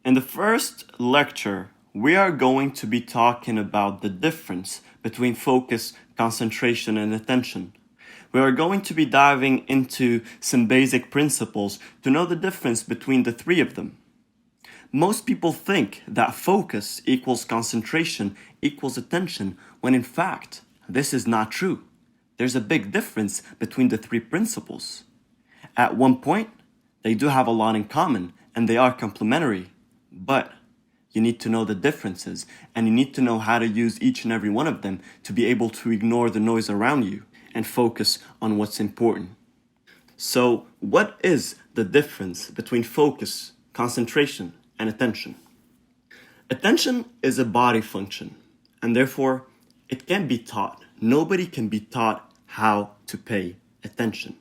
In the first lecture, we are going to be talking about the difference between focus, concentration, and attention. We are going to be diving into some basic principles to know the difference between the three of them. Most people think that focus equals concentration equals attention, when in fact, this is not true. There's a big difference between the three principles. At one point, they do have a lot in common and they are complementary, but you need to know the differences and you need to know how to use each and every one of them to be able to ignore the noise around you and focus on what's important. So, what is the difference between focus, concentration, and attention? Attention is a body function, and therefore, it can be taught. Nobody can be taught how to pay attention.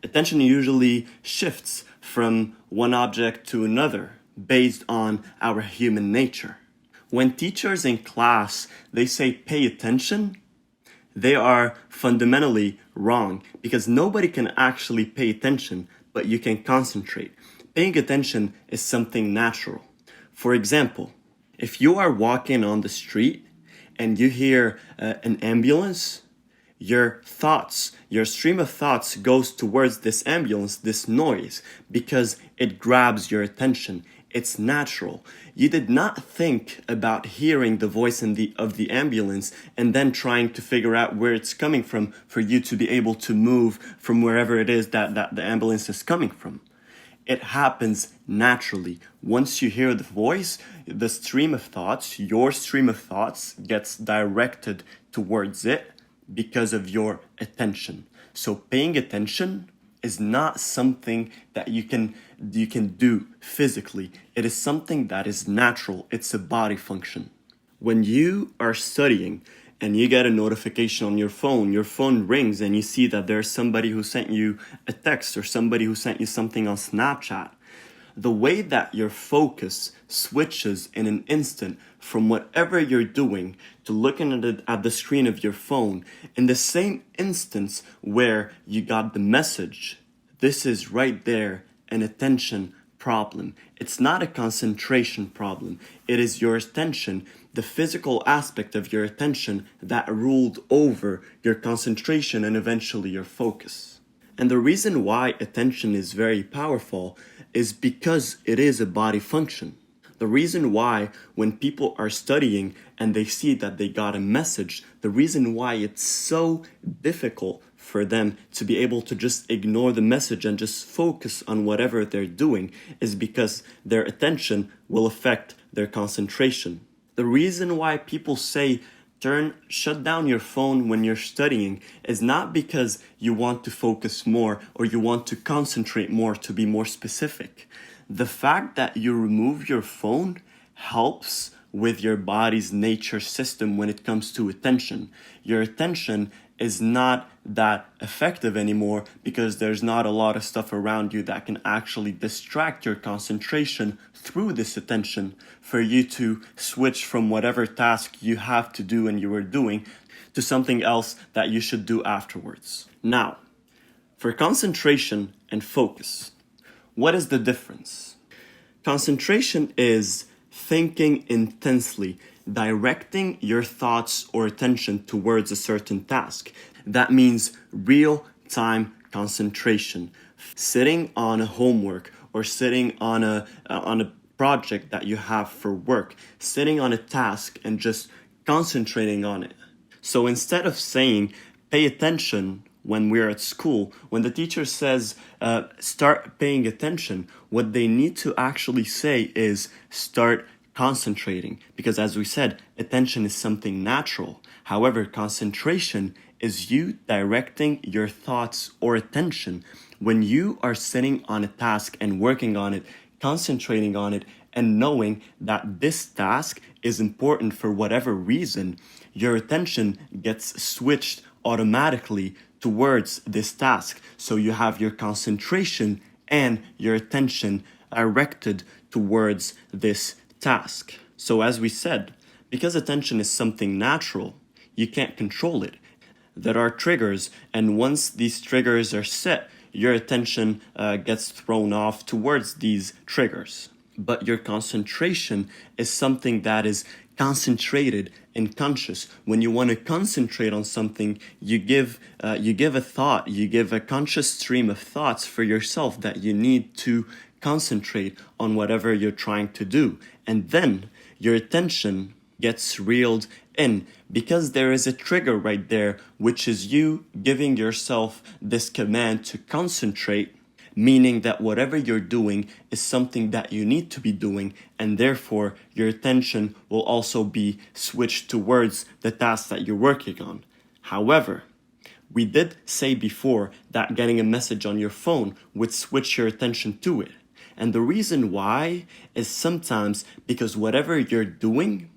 Attention usually shifts from one object to another based on our human nature. When teachers in class, they say pay attention, they are fundamentally wrong because nobody can actually pay attention, but you can concentrate. Paying attention is something natural. For example, if you are walking on the street and you hear an ambulance, your stream of thoughts goes towards this ambulance, this noise, because it grabs your attention. It's natural. You did not think about hearing the voice of the ambulance and then trying to figure out where it's coming from for you to be able to move from wherever it is that the ambulance is coming from. It happens naturally. Once you hear the voice, the stream of thoughts, your stream of thoughts gets directed towards it because of your attention. So paying attention is not something that you can do physically. It is something that is natural. It's a body function. When you are studying and you get a notification on your phone rings and you see that there's somebody who sent you a text or somebody who sent you something on Snapchat, the way that your focus switches in an instant from whatever you're doing to looking at the screen of your phone, in the same instance where you got the message, this is right there an attention problem. It's not a concentration problem. It is your attention, the physical aspect of your attention that ruled over your concentration and eventually your focus. And the reason why attention is very powerful is because it is a body function. The reason why when people are studying and they see that they got a message, the reason why it's so difficult for them to be able to just ignore the message and just focus on whatever they're doing is because their attention will affect their concentration. The reason why people say shut down your phone when you're studying is not because you want to focus more or you want to concentrate more, to be more specific. The fact that you remove your phone helps with your body's nature system when it comes to attention. Your attention is not that effective anymore because there's not a lot of stuff around you that can actually distract your concentration through this attention for you to switch from whatever task you have to do and you were doing to something else that you should do afterwards. Now, for concentration and focus, what is the difference? Concentration is thinking intensely, directing your thoughts or attention towards a certain task. That means real-time concentration. Sitting on a homework or sitting on a project that you have for work, sitting on a task and just concentrating on it. So instead of saying, pay attention when we're at school, when the teacher says, start paying attention, what they need to actually say is start concentrating, because as we said, attention is something natural. However, concentration is you directing your thoughts or attention when you are sitting on a task and working on it, concentrating on it, and knowing that this task is important for whatever reason, your attention gets switched automatically towards this task. So you have your concentration and your attention directed towards this task. So as we said, because attention is something natural, you can't control it. There are triggers, and once these triggers are set, your attention gets thrown off towards these triggers. But your concentration is something that is concentrated and conscious. When you want to concentrate on something, you give a thought, you give a conscious stream of thoughts for yourself that you need to concentrate on whatever you're trying to do. And then your attention gets reeled in because there is a trigger right there, which is you giving yourself this command to concentrate, meaning that whatever you're doing is something that you need to be doing, and therefore your attention will also be switched towards the task that you're working on. However, we did say before that getting a message on your phone would switch your attention to it. And the reason why is sometimes because whatever you're doing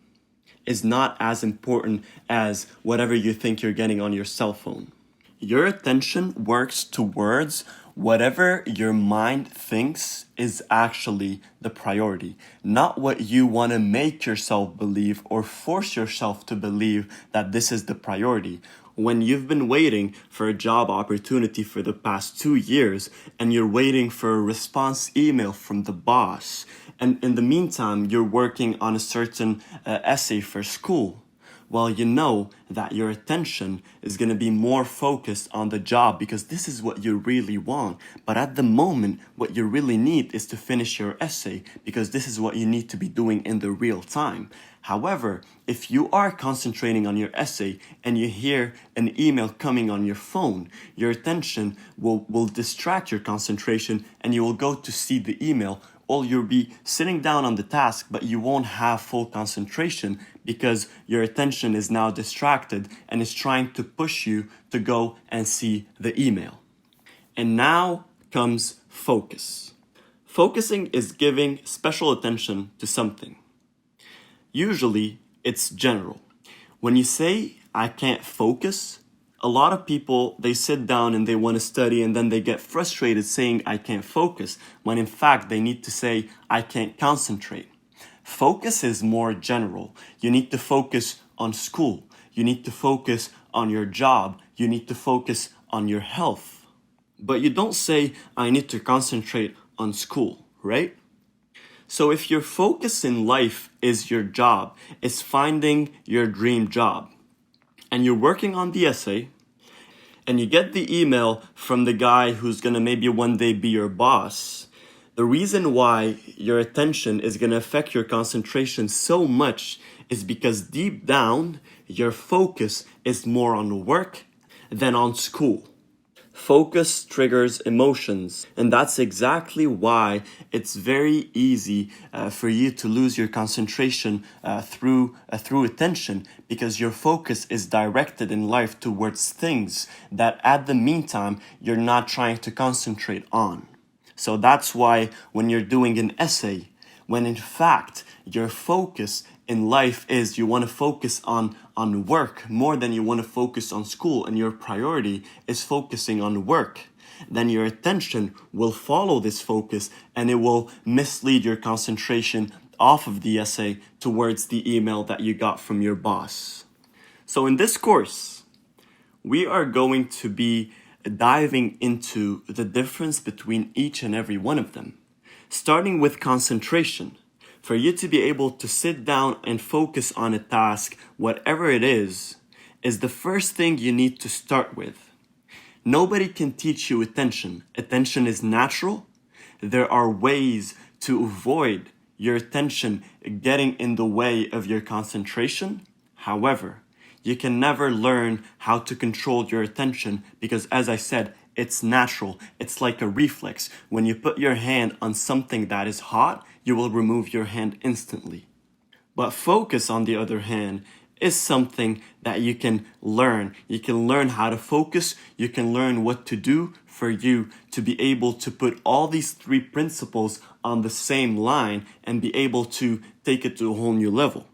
is not as important as whatever you think you're getting on your cell phone. Your attention works towards whatever your mind thinks is actually the priority, not what you want to make yourself believe or force yourself to believe that this is the priority. When you've been waiting for a job opportunity for the past 2 years and you're waiting for a response email from the boss, and in the meantime you're working on a certain essay for school, well, you know that your attention is going to be more focused on the job because this is what you really want. But at the moment, what you really need is to finish your essay because this is what you need to be doing in the real time. However, if you are concentrating on your essay and you hear an email coming on your phone, your attention will distract your concentration and you will go to see the email, or you'll be sitting down on the task, but you won't have full concentration because your attention is now distracted and is trying to push you to go and see the email. And now comes focus. Focusing is giving special attention to something. Usually, it's general. When you say, I can't focus, a lot of people, they sit down and they want to study and then they get frustrated saying, I can't focus, when in fact they need to say, I can't concentrate. Focus is more general. You need to focus on school. You need to focus on your job. You need to focus on your health. But you don't say, I need to concentrate on school, right? So if your focus in life is your job, is finding your dream job, and you're working on the essay, and you get the email from the guy who's gonna maybe one day be your boss, the reason why your attention is gonna affect your concentration so much is because deep down, your focus is more on work than on school. Focus triggers emotions, and that's exactly why it's very easy for you to lose your concentration through attention, because your focus is directed in life towards things that at the meantime you're not trying to concentrate on. So that's why when you're doing an essay, when in fact your focus in life is you want to focus on work more than you want to focus on school, and your priority is focusing on work, then your attention will follow this focus and it will mislead your concentration off of the essay towards the email that you got from your boss. So in this course, we are going to be diving into the difference between each and every one of them, starting with concentration. For you to be able to sit down and focus on a task, whatever it is the first thing you need to start with. Nobody can teach you attention. Attention is natural. There are ways to avoid your attention getting in the way of your concentration. However, you can never learn how to control your attention because, as I said, it's natural. It's like a reflex. When you put your hand on something that is hot, you will remove your hand instantly. But focus, on the other hand, is something that you can learn. You can learn how to focus. You can learn what to do for you to be able to put all these three principles on the same line and be able to take it to a whole new level.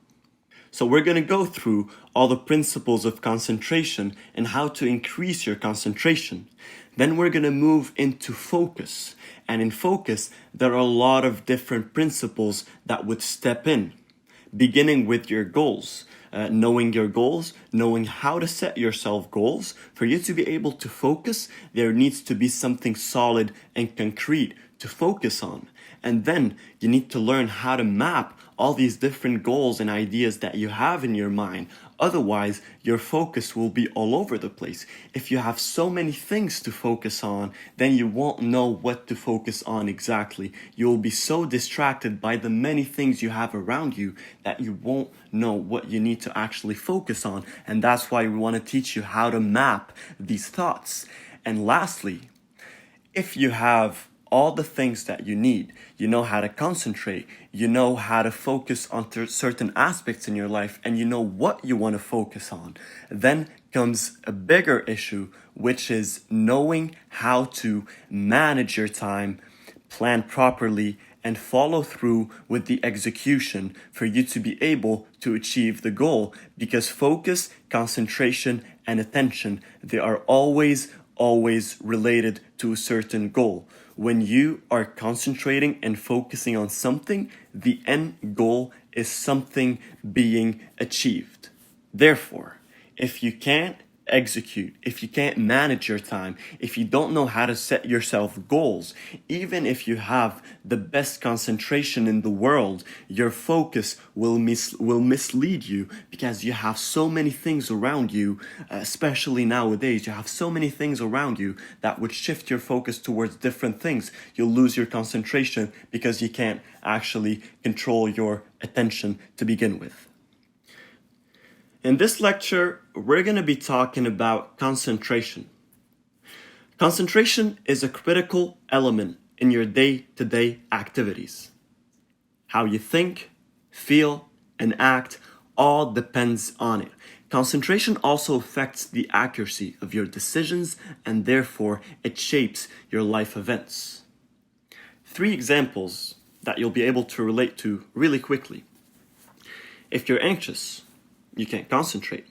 So we're going to go through all the principles of concentration and how to increase your concentration. Then we're going to move into focus. And in focus, there are a lot of different principles that would step in, beginning with your goals. Knowing your goals, knowing how to set yourself goals. For you to be able to focus, there needs to be something solid and concrete to focus on. And then you need to learn how to map all these different goals and ideas that you have in your mind. Otherwise, your focus will be all over the place. If you have so many things to focus on, then you won't know what to focus on exactly. You'll be so distracted by the many things you have around you that you won't know what you need to actually focus on. And that's why we want to teach you how to map these thoughts. And lastly, if you have all the things that you need, you know how to concentrate, you know how to focus on certain aspects in your life, and you know what you want to focus on, then comes a bigger issue, which is knowing how to manage your time, plan properly, and follow through with the execution for you to be able to achieve the goal. Because focus, concentration, and attention, they are always related to a certain goal. When you are concentrating and focusing on something, the end goal is something being achieved. Therefore, if you can't execute, if you can't manage your time, if you don't know how to set yourself goals, even if you have the best concentration in the world, your focus will mislead you, because you have so many things around you, especially nowadays, you have so many things around you that would shift your focus towards different things. You'll lose your concentration because you can't actually control your attention to begin with. In this lecture, we're going to be talking about concentration. Concentration is a critical element in your day-to-day activities. How you think, feel, and act all depends on it. Concentration also affects the accuracy of your decisions, and therefore it shapes your life events. 3 examples that you'll be able to relate to really quickly. If you're anxious, you can't concentrate.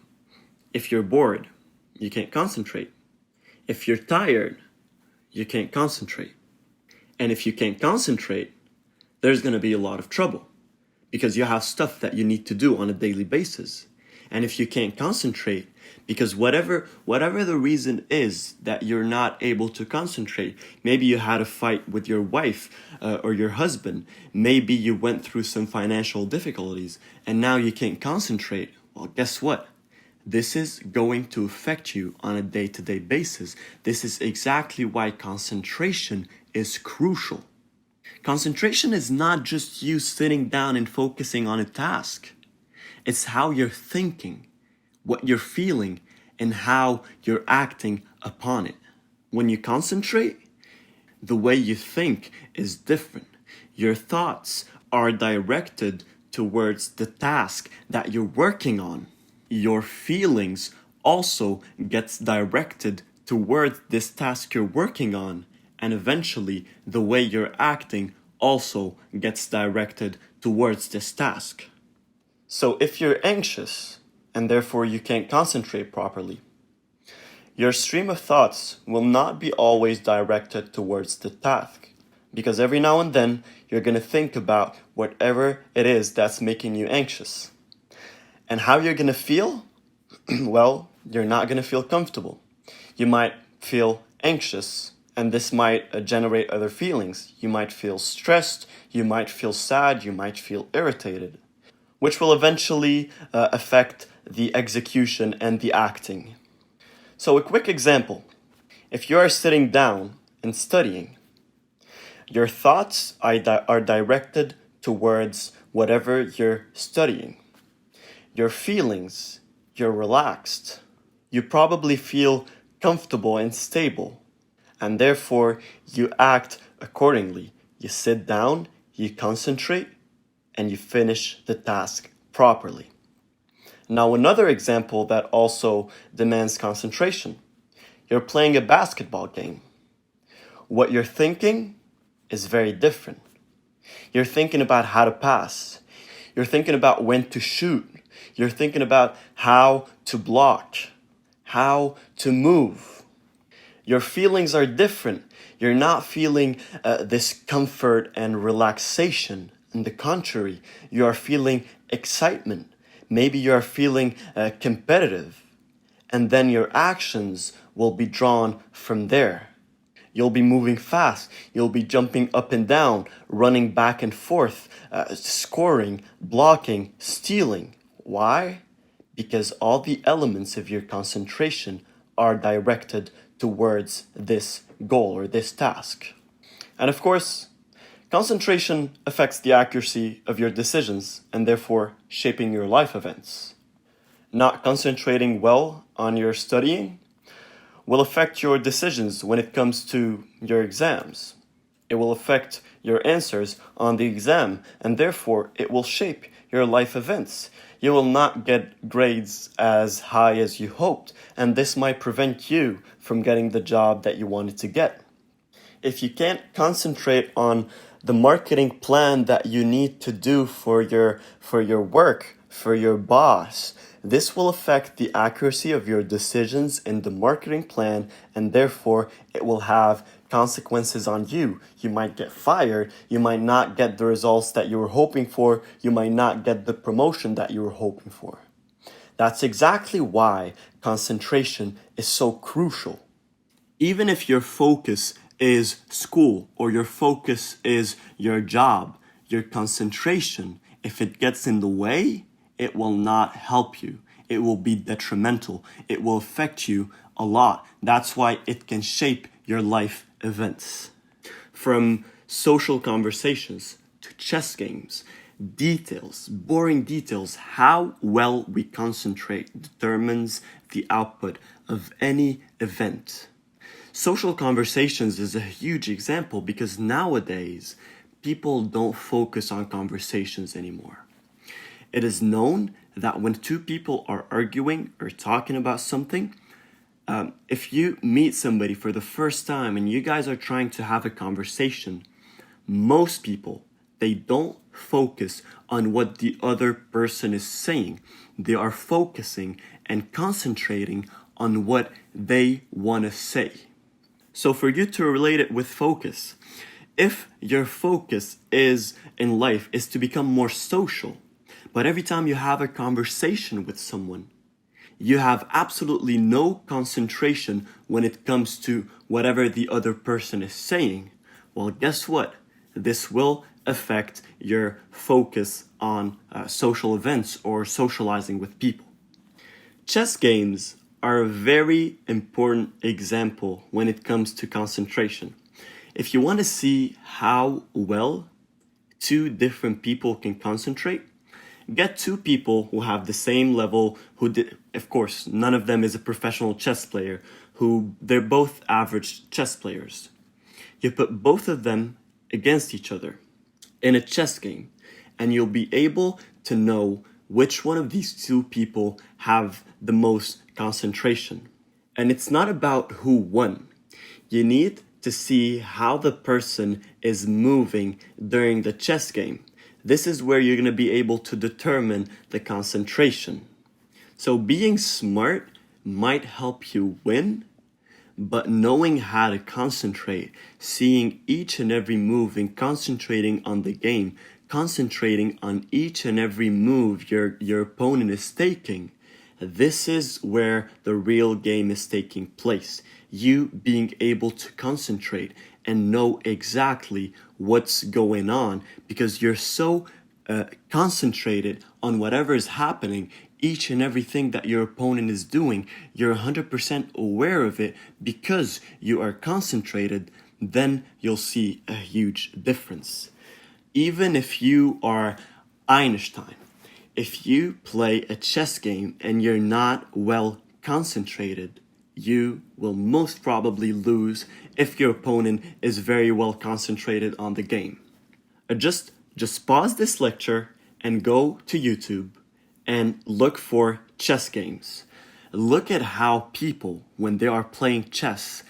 If you're bored, you can't concentrate. If you're tired, you can't concentrate. And if you can't concentrate, there's going to be a lot of trouble, because you have stuff that you need to do on a daily basis. And if you can't concentrate, because whatever the reason is that you're not able to concentrate, maybe you had a fight with your wife or your husband, maybe you went through some financial difficulties, and now you can't concentrate. Well, guess what? This is going to affect you on a day-to-day basis. This is exactly why concentration is crucial. Concentration is not just you sitting down and focusing on a task. It's how you're thinking, what you're feeling, and how you're acting upon it. When you concentrate, the way you think is different. Your thoughts are directed towards the task that you're working on. Your feelings also gets directed towards this task you're working on, and eventually the way you're acting also gets directed towards this task. So if you're anxious and therefore you can't concentrate properly, your stream of thoughts will not be always directed towards the task. Because every now and then, you're going to think about whatever it is that's making you anxious. And how you're going to feel? Well, you're not going to feel comfortable. You might feel anxious, and this might generate other feelings. You might feel stressed, you might feel sad, you might feel irritated, which will eventually affect the execution and the acting. So a quick example. If you are sitting down and studying, your thoughts are directed towards whatever you're studying. Your feelings, you're relaxed. You probably feel comfortable and stable, and therefore you act accordingly. You sit down, you concentrate, and you finish the task properly. Now another example that also demands concentration. You're playing a basketball game. What you're thinking is very different. You're thinking about how to pass. You're thinking about when to shoot. You're thinking about how to block, how to move. Your feelings are different. You're not feeling this comfort and relaxation. On the contrary, you are feeling excitement. Maybe you are feeling competitive. And then your actions will be drawn from there. You'll be moving fast. You'll be jumping up and down, running back and forth, scoring, blocking, stealing. Why? Because all the elements of your concentration are directed towards this goal or this task. And of course, concentration affects the accuracy of your decisions and therefore shaping your life events. Not concentrating well on your studying will affect your decisions when it comes to your exams. It will affect your answers on the exam, and therefore it will shape your life events. You will not get grades as high as you hoped, and this might prevent you from getting the job that you wanted to get. If you can't concentrate on the marketing plan that you need to do for your work, for your boss, this will affect the accuracy of your decisions in the marketing plan, and therefore it will have consequences on you. You might get fired, you might not get the results that you were hoping for, you might not get the promotion that you were hoping for. That's exactly why concentration is so crucial. Even if your focus is school or your focus is your job, your concentration, if it gets in the way, it will not help you. It will be detrimental. It will affect you a lot. That's why it can shape your life events. From social conversations to chess games, details, boring details, how well we concentrate determines the output of any event. Social conversations is a huge example because nowadays people don't focus on conversations anymore. It is known that when two people are arguing or talking about something, if you meet somebody for the first time and you guys are trying to have a conversation, most people, they don't focus on what the other person is saying. They are focusing and concentrating on what they want to say. So for you to relate it with focus, if your focus is in life is to become more social, but every time you have a conversation with someone, you have absolutely no concentration when it comes to whatever the other person is saying, well, guess what? This will affect your focus on social events or socializing with people. Chess games are a very important example when it comes to concentration. If you want to see how well two different people can concentrate, get two people who have the same level, of course, none of them is a professional chess player, they're both average chess players. You put both of them against each other in a chess game, and you'll be able to know which one of these two people have the most concentration. And it's not about who won. You need to see how the person is moving during the chess game. This is where you're going to be able to determine the concentration. So being smart might help you win, but knowing how to concentrate, seeing each and every move and concentrating on the game, concentrating on each and every move your opponent is taking, this is where the real game is taking place. You being able to concentrate and know exactly what's going on because you're so concentrated on whatever is happening, each and everything that your opponent is doing, you're 100% aware of it because you are concentrated, then you'll see a huge difference. Even if you are Einstein, if you play a chess game and you're not well concentrated, you will most probably lose if your opponent is very well concentrated on the game. Just pause this lecture and go to YouTube and look for chess games. Look at how people, when they are playing chess,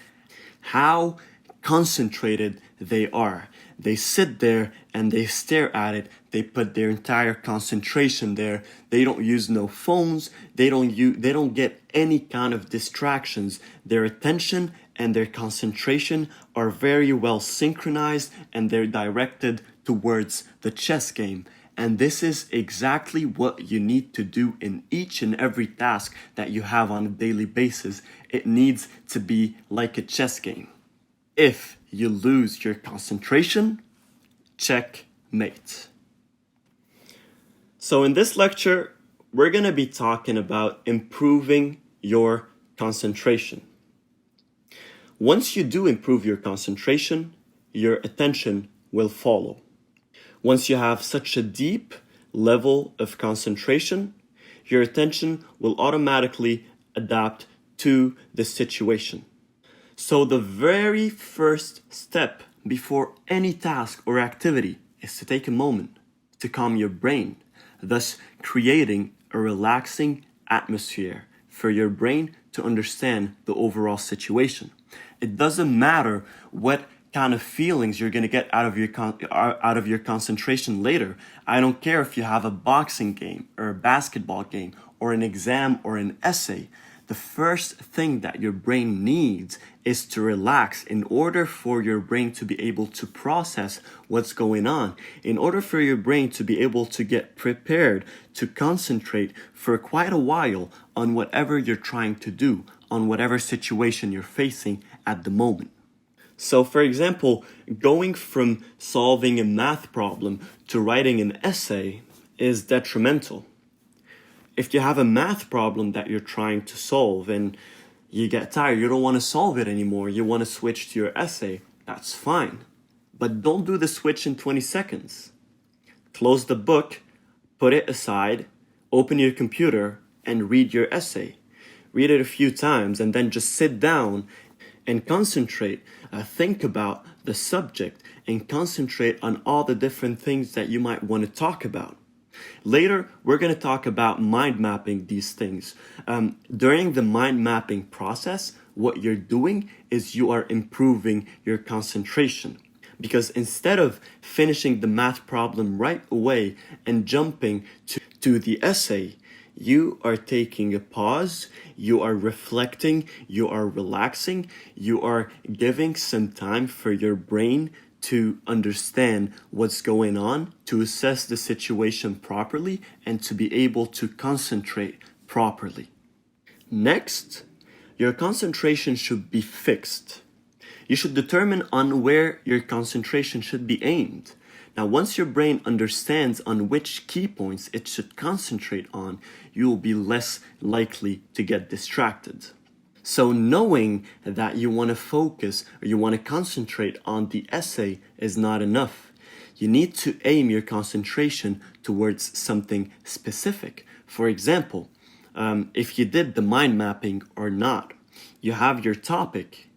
how concentrated they are. They sit there and they stare at it. They put their entire concentration there. They don't use no phones. They don't get any kind of distractions. Their attention and their concentration are very well synchronized and they're directed towards the chess game. And this is exactly what you need to do in each and every task that you have on a daily basis. It needs to be like a chess game. If you lose your concentration, checkmate. So in this lecture, we're going to be talking about improving your concentration. Once you do improve your concentration, your attention will follow. Once you have such a deep level of concentration, your attention will automatically adapt to the situation. So the very first step before any task or activity is to take a moment to calm your brain, thus creating a relaxing atmosphere for your brain to understand the overall situation. It doesn't matter what kind of feelings you're going to get out of your concentration later. I don't care if you have a boxing game or a basketball game or an exam or an essay. The first thing that your brain needs is to relax in order for your brain to be able to process what's going on, in order for your brain to be able to get prepared to concentrate for quite a while on whatever you're trying to do, on whatever situation you're facing at the moment. So, for example, going from solving a math problem to writing an essay is detrimental. If you have a math problem that you're trying to solve and you get tired, you don't want to solve it anymore, you want to switch to your essay, that's fine. But don't do the switch in 20 seconds. Close the book, put it aside, open your computer, and read your essay. Read it a few times and then just sit down and concentrate. Think about the subject and concentrate on all the different things that you might want to talk about. Later, we're going to talk about mind mapping these things. During the mind mapping process, what you're doing is you are improving your concentration. Because instead of finishing the math problem right away and jumping to the essay, you are taking a pause, you are reflecting, you are relaxing, you are giving some time for your brain to understand what's going on, to assess the situation properly, and to be able to concentrate properly. Next, your concentration should be fixed. You should determine on where your concentration should be aimed. Now, once your brain understands on which key points it should concentrate on, you will be less likely to get distracted. So knowing that you want to focus or you want to concentrate on the essay is not enough. You need to aim your concentration towards something specific. For example, if you did the mind mapping or not, you have your topic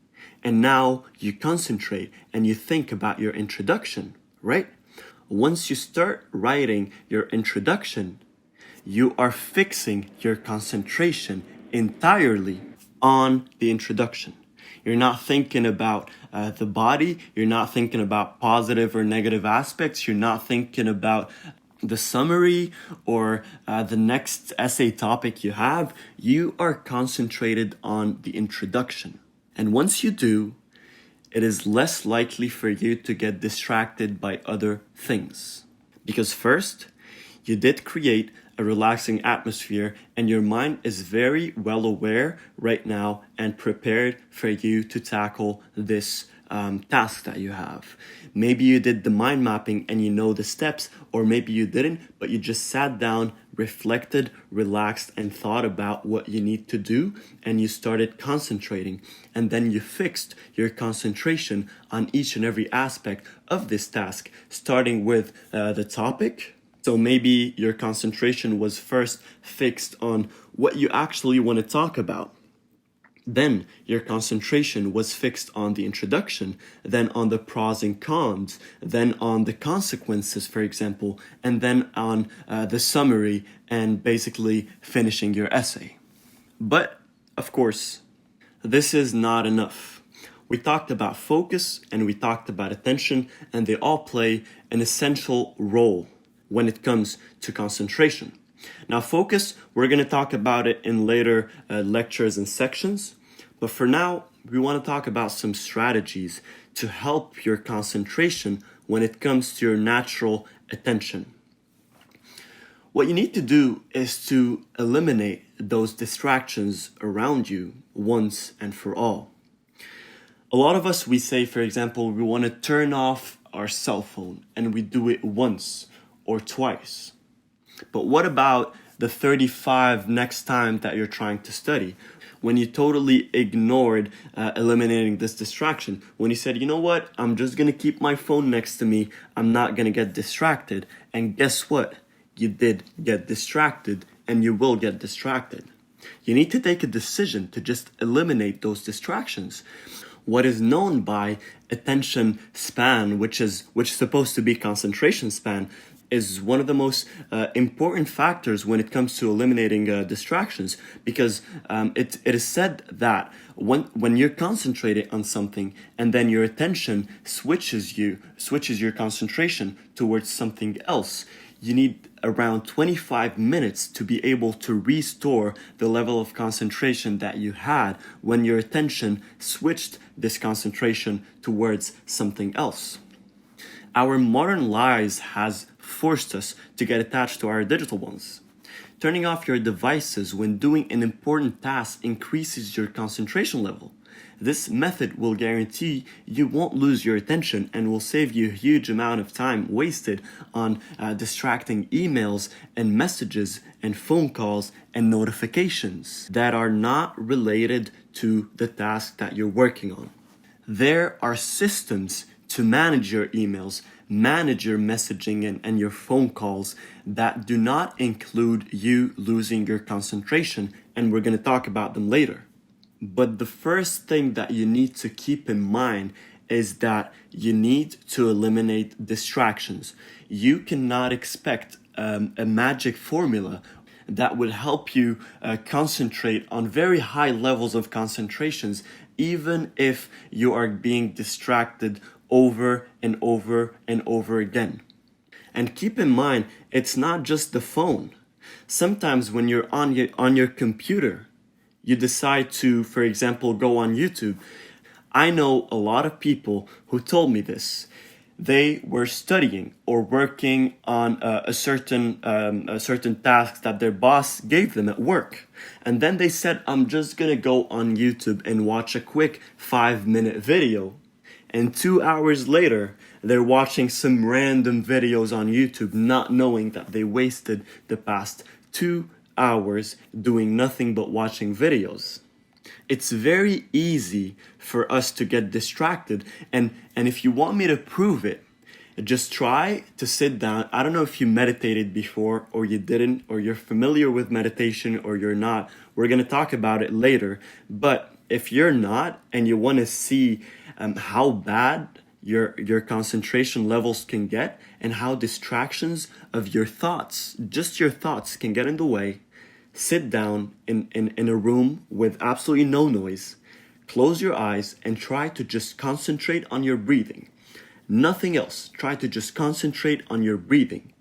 and now you concentrate and you think about your introduction, right? Once you start writing your introduction, you are fixing your concentration entirely on the introduction. You're not thinking about the body. You're not thinking about positive or negative aspects. You're not thinking about the summary or the next essay topic you have. You are concentrated on the introduction. And once you do, it is less likely for you to get distracted by other things. Because first, you did create a relaxing atmosphere and your mind is very well aware right now and prepared for you to tackle this task that you have. Maybe you did the mind mapping and you know the steps, or maybe you didn't, but you just sat down, reflected, relaxed, and thought about what you need to do, and you started concentrating, and then you fixed your concentration on each and every aspect of this task, starting with the topic. So maybe your concentration was first fixed on what you actually want to talk about. Then your concentration was fixed on the introduction, then on the pros and cons, then on the consequences, for example, and then on the summary and basically finishing your essay. But, of course, this is not enough. We talked about focus and we talked about attention, and they all play an essential role when it comes to concentration. Now, focus, we're going to talk about it in later lectures and sections. But for now, we want to talk about some strategies to help your concentration when it comes to your natural attention. What you need to do is to eliminate those distractions around you once and for all. A lot of us, we say, for example, we want to turn off our cell phone and we do it once or twice. But what about the 35 next time that you're trying to study? When you totally ignored eliminating this distraction, when you said, you know what, I'm just going to keep my phone next to me, I'm not going to get distracted. And guess what? You did get distracted and you will get distracted. You need to take a decision to just eliminate those distractions. What is known by attention span, which is supposed to be concentration span, is one of the most important factors when it comes to eliminating distractions, because it is said that when you're concentrated on something and then your attention switches your concentration towards something else, you need around 25 minutes to be able to restore the level of concentration that you had when your attention switched this concentration towards something else. Our modern lives has forced us to get attached to our digital ones. Turning off your devices when doing an important task increases your concentration level. This method will guarantee you won't lose your attention and will save you a huge amount of time wasted on distracting emails and messages and phone calls and notifications that are not related to the task that you're working on. There are systems to manage your emails, manage your messaging and your phone calls that do not include you losing your concentration, and we're going to talk about them later. But the first thing that you need to keep in mind is that you need to eliminate distractions. You cannot expect a magic formula that will help you concentrate on very high levels of concentrations, even if you are being distracted over and over and over again. And keep in mind, it's not just the phone. Sometimes when you're on your computer, you decide to, for example, go on YouTube. I know a lot of people who told me this. They were studying or working on a certain task that their boss gave them at work. And then they said, I'm just gonna go on YouTube and watch a quick 5-minute video. And 2 hours later, they're watching some random videos on YouTube, not knowing that they wasted the past 2 hours doing nothing but watching videos. It's very easy for us to get distracted, and if you want me to prove it, just try to sit down. I don't know if you meditated before or you didn't, or you're familiar with meditation or you're not. We're going to talk about it later, but if you're not and you want to see how bad your concentration levels can get and how distractions of your thoughts, just your thoughts, can get in the way, sit down in a room with absolutely no noise, close your eyes and try to just concentrate on your breathing. Nothing else. Try to just concentrate on your breathing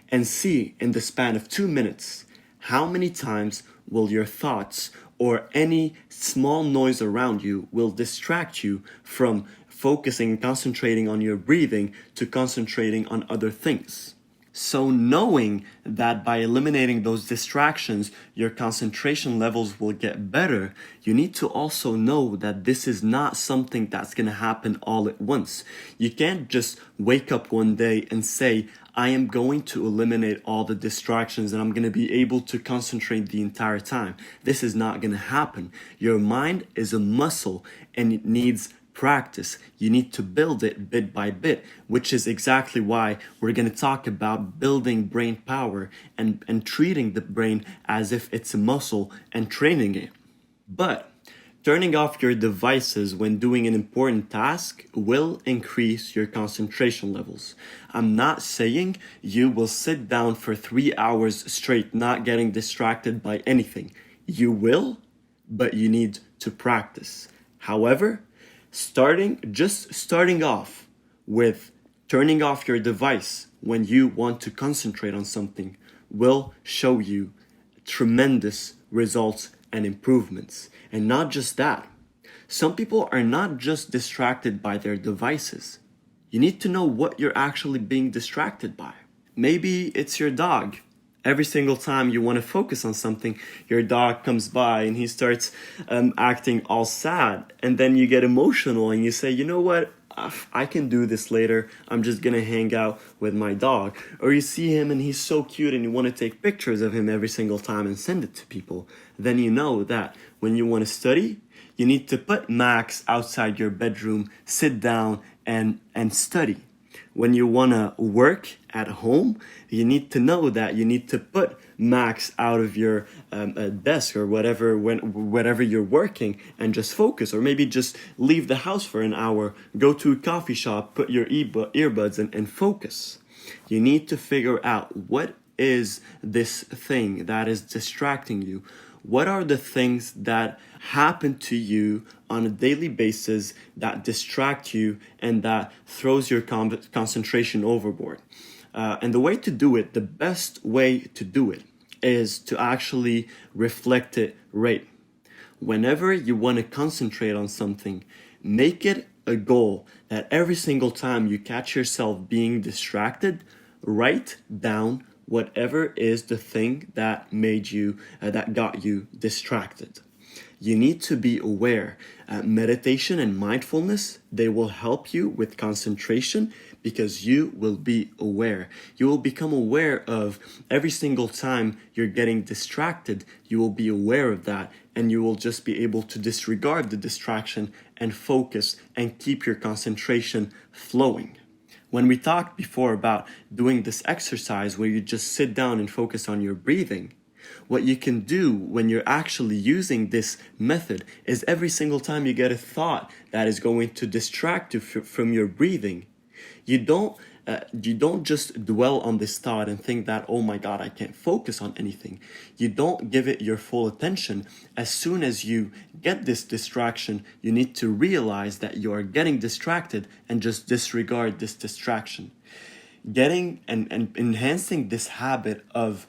and see in the span of 2 minutes how many times will your thoughts or any small noise around you will distract you from focusing and concentrating on your breathing to concentrating on other things. So knowing that by eliminating those distractions, your concentration levels will get better, you need to also know that this is not something that's going to happen all at once. You can't just wake up one day and say, I am going to eliminate all the distractions and I'm going to be able to concentrate the entire time. This is not going to happen. Your mind is a muscle and it needs practice. You need to build it bit by bit, which is exactly why we're going to talk about building brain power and treating the brain as if it's a muscle and training it. But turning off your devices when doing an important task will increase your concentration levels. I'm not saying you will sit down for 3 hours straight, not getting distracted by anything. You will, but you need to practice. However, starting off with turning off your device when you want to concentrate on something will show you tremendous results and improvements. And not just that, some people are not just distracted by their devices. You need to know what you're actually being distracted by. Maybe it's your dog Every single time you want to focus on something, your dog comes by and he starts acting all sad. And then you get emotional and you say, you know what? I can do this later. I'm just going to hang out with my dog. Or you see him and he's so cute and you want to take pictures of him every single time and send it to people. Then you know that when you want to study, you need to put Max outside your bedroom, sit down and study. When you want to work at home, you need to know that you need to put Max out of your desk or whatever you're working and just focus, or maybe just leave the house for an hour, go to a coffee shop, put your earbuds and focus. You need to figure out what is this thing that is distracting you. What are the things that happen to you on a daily basis that distract you and that throws your concentration overboard? And the way to do it, the best way to do it, is to actually reflect it right. Whenever you want to concentrate on something, make it a goal that every single time you catch yourself being distracted, write down whatever is the thing that made you, that got you distracted. You need to be aware. Meditation and mindfulness, they will help you with concentration because you will be aware. You will become aware of every single time you're getting distracted. You will be aware of that and you will just be able to disregard the distraction and focus and keep your concentration flowing. When we talked before about doing this exercise where you just sit down and focus on your breathing, what you can do when you're actually using this method is every single time you get a thought that is going to distract you from your breathing, you don't just dwell on this thought and think that, oh my God, I can't focus on anything. You don't give it your full attention. As soon as you get this distraction, you need to realize that you are getting distracted and just disregard this distraction. Getting and enhancing this habit of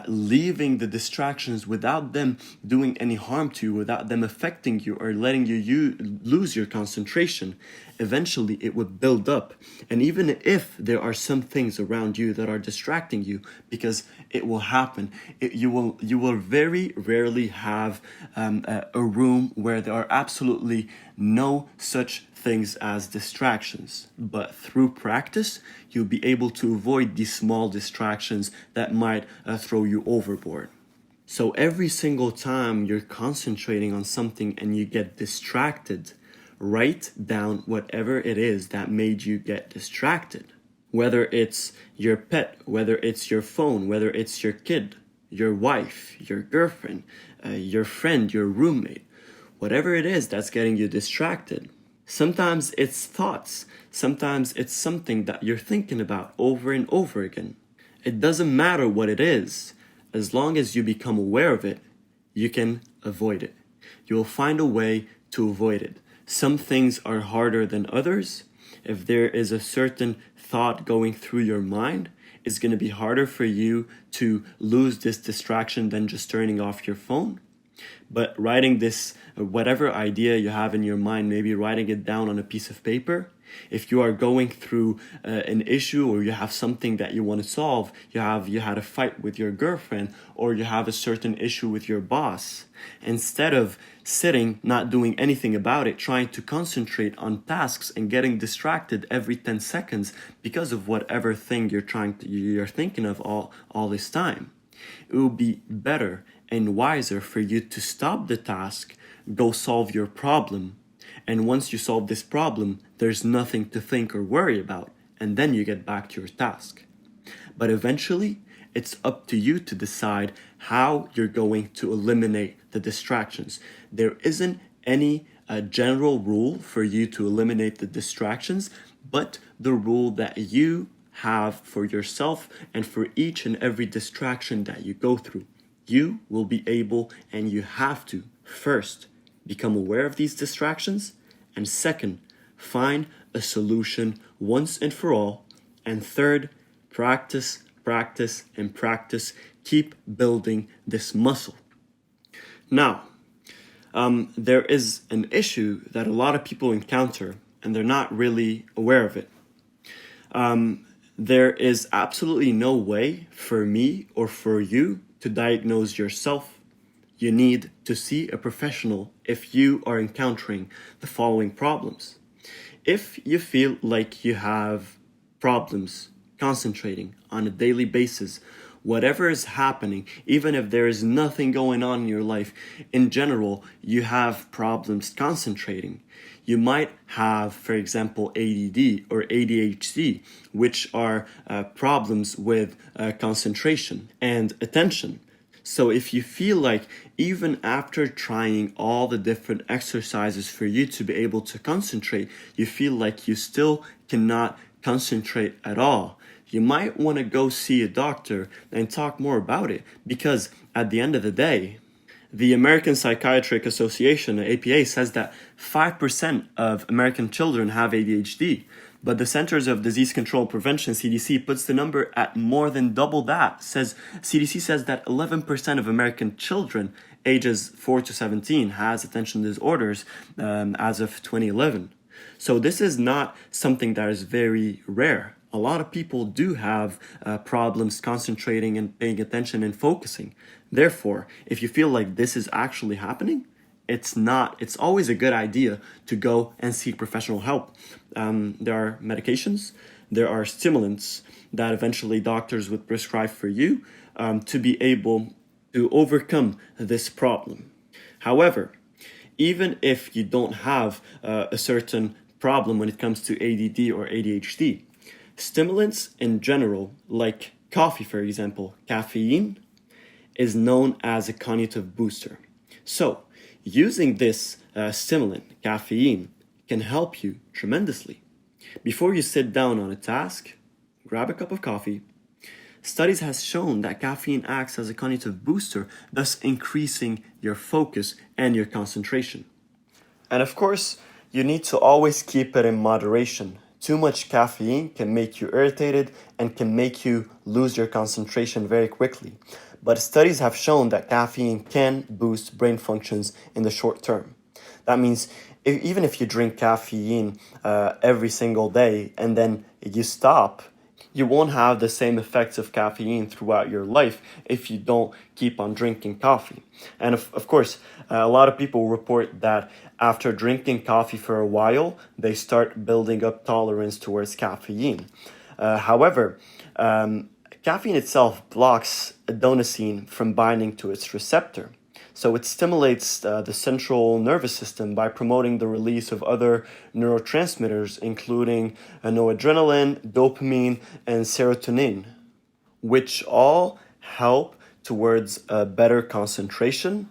leaving the distractions without them doing any harm to you, without them affecting you or letting you lose your concentration, eventually it would build up. And even if there are some things around you that are distracting you, because it will happen, you will very rarely have a room where there are absolutely no such things as distractions. But through practice, you'll be able to avoid these small distractions that might throw you overboard. So every single time you're concentrating on something and you get distracted, write down whatever it is that made you get distracted. Whether it's your pet, whether it's your phone, whether it's your kid, your wife, your girlfriend, your friend, your roommate, whatever it is that's getting you distracted. Sometimes it's thoughts. Sometimes it's something that you're thinking about over and over again. It doesn't matter what it is. As long as you become aware of it, you can avoid it. You'll find a way to avoid it. Some things are harder than others. If there is a certain thought going through your mind, it's going to be harder for you to lose this distraction than just turning off your phone. But writing this, whatever idea you have in your mind, maybe writing it down on a piece of paper. If you are going through an issue or you have something that you want to solve, you had a fight with your girlfriend or you have a certain issue with your boss, instead of sitting, not doing anything about it, trying to concentrate on tasks and getting distracted every 10 seconds because of whatever thing you're thinking of all this time, it will be better and wiser for you to stop the task, go solve your problem. And once you solve this problem, there's nothing to think or worry about. And then you get back to your task. But eventually, it's up to you to decide how you're going to eliminate the distractions. There isn't any general rule for you to eliminate the distractions, but the rule that you have for yourself and for each and every distraction that you go through. You will be able, and you have to, first, become aware of these distractions, and second, find a solution once and for all, and third, practice, and practice. Keep building this muscle. Now, there is an issue that a lot of people encounter, and they're not really aware of it. There is absolutely no way for me or for you to diagnose yourself. You need to see a professional if you are encountering the following problems. If you feel like you have problems concentrating on a daily basis, whatever is happening, even if there is nothing going on in your life, in general, you have problems concentrating. You might have, for example, ADD or ADHD, which are problems with concentration and attention. So if you feel like even after trying all the different exercises for you to be able to concentrate, you feel like you still cannot concentrate at all, you might want to go see a doctor and talk more about it, because at the end of the day, the American Psychiatric Association, APA, says that 5% of American children have ADHD. But the Centers of Disease Control and Prevention, CDC, puts the number at more than double that. CDC says that 11% of American children ages 4 to 17 has attention disorders as of 2011. So this is not something that is very rare. A lot of people do have problems concentrating and paying attention and focusing. Therefore, if you feel like this is actually happening, it's always a good idea to go and seek professional help. There are medications, there are stimulants that eventually doctors would prescribe for you to be able to overcome this problem. However, even if you don't have a certain problem when it comes to ADD or ADHD, stimulants in general, like coffee, for example, caffeine, is known as a cognitive booster. So, using this stimulant, caffeine, can help you tremendously. Before you sit down on a task, grab a cup of coffee. Studies have shown that caffeine acts as a cognitive booster, thus increasing your focus and your concentration. And of course, you need to always keep it in moderation. Too much caffeine can make you irritated and can make you lose your concentration very quickly. But studies have shown that caffeine can boost brain functions in the short term. That means even if you drink caffeine every single day and then you stop, you won't have the same effects of caffeine throughout your life if you don't keep on drinking coffee. And of course, a lot of people report that after drinking coffee for a while, they start building up tolerance towards caffeine. However, caffeine itself blocks adenosine from binding to its receptor. So it stimulates the central nervous system by promoting the release of other neurotransmitters, including noradrenaline, dopamine, and serotonin, which all help towards a better concentration.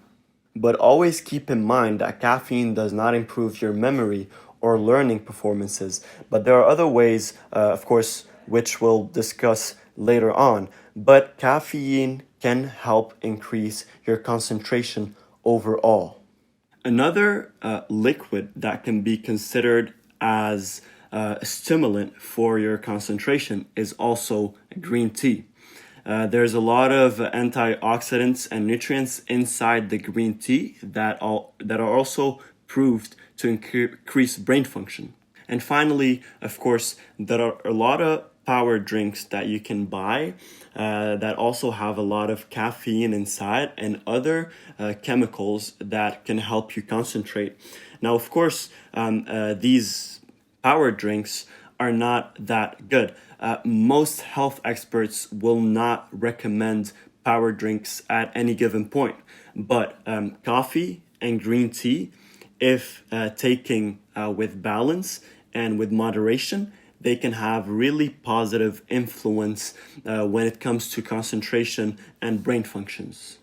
But always keep in mind that caffeine does not improve your memory or learning performances. But there are other ways, of course, which we'll discuss later on. But caffeine can help increase your concentration overall. Another liquid that can be considered as a stimulant for your concentration is also green tea. There's a lot of antioxidants and nutrients inside the green tea that are also proved to increase brain function. And finally, of course, there are a lot of power drinks that you can buy that also have a lot of caffeine inside and other chemicals that can help you concentrate. Now, of course, these power drinks are not that good. Most health experts will not recommend power drinks at any given point, but coffee and green tea, if taken with balance and with moderation, they can have really positive influence when it comes to concentration and brain functions.